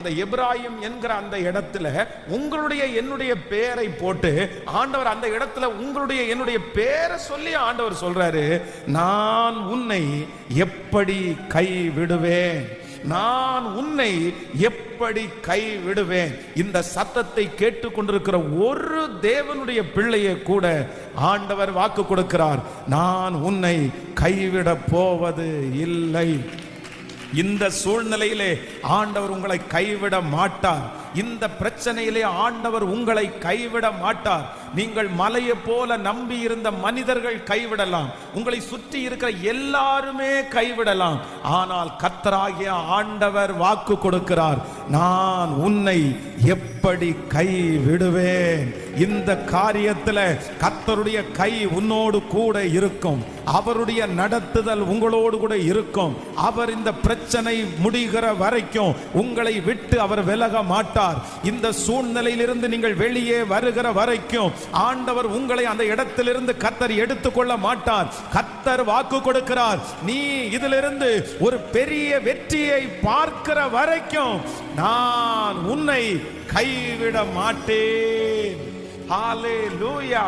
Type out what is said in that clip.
அந்த எபிராயிம் என்கிற அந்த இடத்துல உங்களுடைய என்னுடைய பெயரை போட்டு ஆண்டவர் அந்த இடத்துல உங்களுடைய என்னுடைய பெயரை சொல்லி ஆண்டவர் சொல்றாரு, நான் உன்னை எப்படி கை விடுவேன், நான் உன்னை எப்படி கை விடுவேன். இந்த சத்தத்தை கேட்டுக்கொண்டிருக்கிற ஒரு தேவனுடைய பிள்ளையை கூட ஆண்டவர் வாக்கு கொடுக்கிறார், நான் உன்னை கைவிட போவது இல்லை. இந்த சூழ்நிலையிலே ஆண்டவர் உங்களை கைவிட மாட்டார். இந்த பிரச்சனையிலே ஆண்டவர் உங்களை கைவிட மாட்டார். நீங்கள் மலையை போல நம்பி இருந்த மனிதர்கள் கைவிடலாம், உங்களை சுற்றி இருக்கிற எல்லாருமே கைவிடலாம். ஆனால் கர்த்தராகிய ஆண்டவர் வாக்கு கொடுக்கிறார், நான் உன்னை எப்படி கைவிடுவேன். இந்த காரியத்தில் கர்த்தருடைய கை உன்னோடு கூட இருக்கும், அவருடைய நடத்துதல் உங்களோடு கூட இருக்கும். அவர் இந்த பிரச்சனை முடிகிற வரைக்கும் உங்களை விட்டு அவர் விலக மாட்டார். இந்த சூழ்நிலையிலிருந்து நீங்கள் வெளியே வருகிற வரைக்கும் ஆண்டவர் உங்களை அந்த இடத்திலிருந்து கர்த்தர் எடுத்துக்கொள்ள மாட்டார். கர்த்தர் வாக்கு கொடுக்கிறார், நீ இதிலிருந்து ஒரு பெரிய வெற்றியை பார்க்கிற வரைக்கும் நான் உன்னை கைவிட மாட்டேன். ஹல்லேலூயா.